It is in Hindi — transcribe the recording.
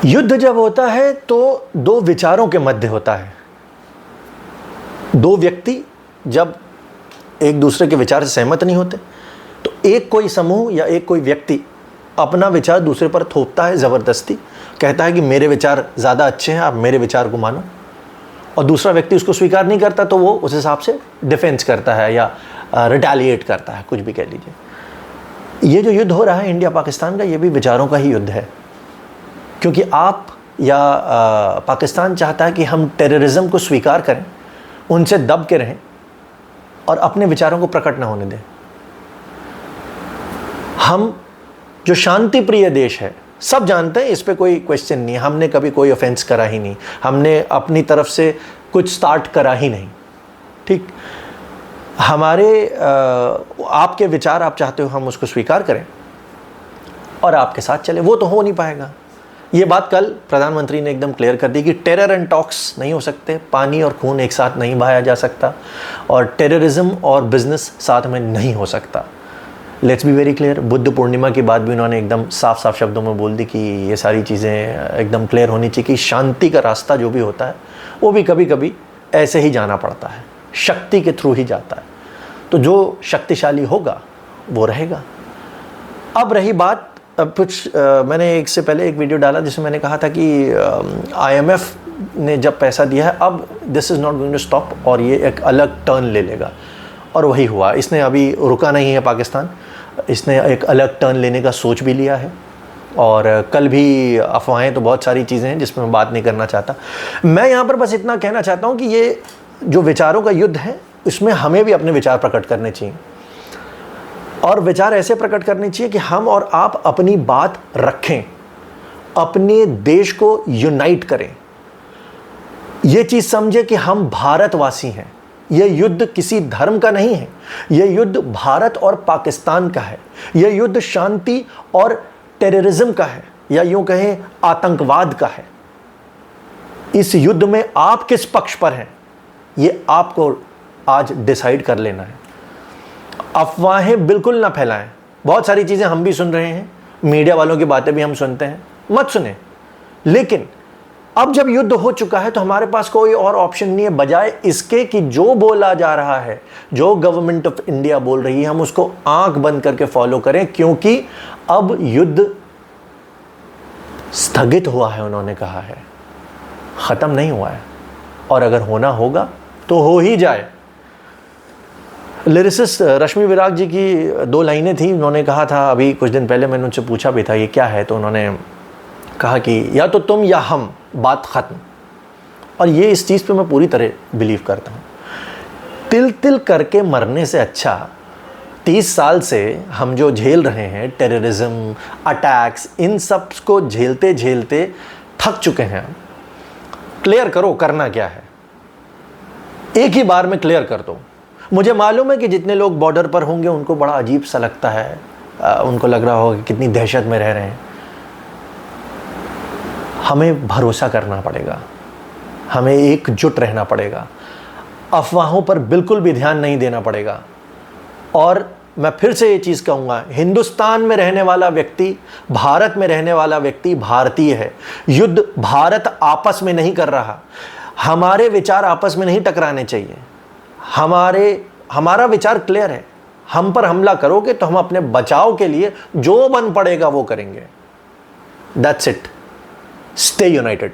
युद्ध जब होता है तो दो विचारों के मध्य होता है। दो व्यक्ति जब एक दूसरे के विचार से सहमत नहीं होते तो एक कोई समूह या एक कोई व्यक्ति अपना विचार दूसरे पर थोपता है, ज़बरदस्ती कहता है कि मेरे विचार ज़्यादा अच्छे हैं, आप मेरे विचार को मानो, और दूसरा व्यक्ति उसको स्वीकार नहीं करता तो वो उस हिसाब से डिफेंस करता है या रिटेलिएट करता है, कुछ भी कह लीजिए। ये जो युद्ध हो रहा है इंडिया पाकिस्तान का, ये भी विचारों का ही युद्ध है, क्योंकि आप या पाकिस्तान चाहता है कि हम टेररिज्म को स्वीकार करें, उनसे दब के रहें और अपने विचारों को प्रकट ना होने दें। हम जो शांति प्रिय देश है, सब जानते हैं, इस पे कोई क्वेश्चन नहीं है, हमने कभी कोई ऑफेंस करा ही नहीं, हमने अपनी तरफ से कुछ स्टार्ट करा ही नहीं, ठीक। हमारे आपके विचार आप चाहते हो हम उसको स्वीकार करें और आपके साथ चले, वो तो हो नहीं पाएगा। ये बात कल प्रधानमंत्री ने एकदम क्लियर कर दी कि टेरर एंड टॉक्स नहीं हो सकते, पानी और खून एक साथ नहीं बहाया जा सकता और टेररिज्म और बिजनेस साथ में नहीं हो सकता। Let's be very clear. Buddha Purnima की बात भी उन्होंने एकदम साफ साफ शब्दों में बोल दी कि ये सारी चीज़ें एकदम क्लियर होनी चाहिए कि शांति का रास्ता जो भी होता है वो भी कभी कभी ऐसे ही जाना पड़ता है, शक्ति के थ्रू ही जाता है। तो जो शक्तिशाली होगा वो रहेगा। अब रही बात, अब कुछ मैंने एक से पहले एक वीडियो डाला जिसमें मैंने कहा था कि IMF ने जब पैसा दिया है अब this is not going to stop और ये एक अलग टर्न ले लेगा, और वही हुआ। इसने अभी रुका नहीं है पाकिस्तान, इसने एक अलग टर्न लेने का सोच भी लिया है। और कल भी अफवाहें तो बहुत सारी चीज़ें हैं जिसमें मैं बात नहीं करना चाहता। मैं यहाँ पर बस इतना कहना चाहता हूँ कि ये जो विचारों का युद्ध है इसमें हमें भी अपने विचार प्रकट करने चाहिए, और विचार ऐसे प्रकट करने चाहिए कि हम और आप अपनी बात रखें, अपने देश को यूनाइट करें, ये चीज़ समझे कि हम भारतवासी हैं। यह युद्ध किसी धर्म का नहीं है, यह युद्ध भारत और पाकिस्तान का है, यह युद्ध शांति और टेररिज्म का है, या यूं कहें आतंकवाद का है। इस युद्ध में आप किस पक्ष पर हैं ये आपको आज डिसाइड कर लेना है। अफवाहें बिल्कुल ना फैलाएं। बहुत सारी चीज़ें हम भी सुन रहे हैं, मीडिया वालों की बातें भी हम सुनते हैं, मत सुने। लेकिन अब जब युद्ध हो चुका है तो हमारे पास कोई और ऑप्शन नहीं है बजाय इसके कि जो बोला जा रहा है, जो गवर्नमेंट ऑफ इंडिया बोल रही है, हम उसको आंख बंद करके फॉलो करें, क्योंकि अब युद्ध स्थगित हुआ है। उन्होंने कहा है खत्म नहीं हुआ है, और अगर होना होगा तो हो ही जाए। लिरिसिस्ट रश्मि विराग जी की 2 लाइनें थी, उन्होंने कहा था, अभी कुछ दिन पहले मैंने उनसे पूछा भी था ये क्या है, तो उन्होंने कहा कि या तो तुम या हम, बात ख़त्म। और ये इस चीज़ पे मैं पूरी तरह बिलीव करता हूँ। तिल तिल करके मरने से अच्छा 30 साल से हम जो झेल रहे हैं, टेररिज्म, अटैक्स, इन सब को झेलते झेलते थक चुके हैं। क्लियर करो करना क्या है, एक ही बार में क्लियर कर दो। मुझे मालूम है कि जितने लोग बॉर्डर पर होंगे उनको बड़ा अजीब सा लगता है, उनको लग रहा होगा कि कितनी दहशत में रह रहे हैं। हमें भरोसा करना पड़ेगा, हमें एकजुट रहना पड़ेगा, अफवाहों पर बिल्कुल भी ध्यान नहीं देना पड़ेगा। और मैं फिर से ये चीज़ कहूँगा, हिंदुस्तान में रहने वाला व्यक्ति, भारत में रहने वाला व्यक्ति भारतीय है। युद्ध भारत आपस में नहीं कर रहा, हमारे विचार आपस में नहीं टकराने चाहिए। हमारा विचार क्लियर है, हम पर हमला करोगे तो हम अपने बचाव के लिए जो बन पड़ेगा वो करेंगे। That's it. Stay United.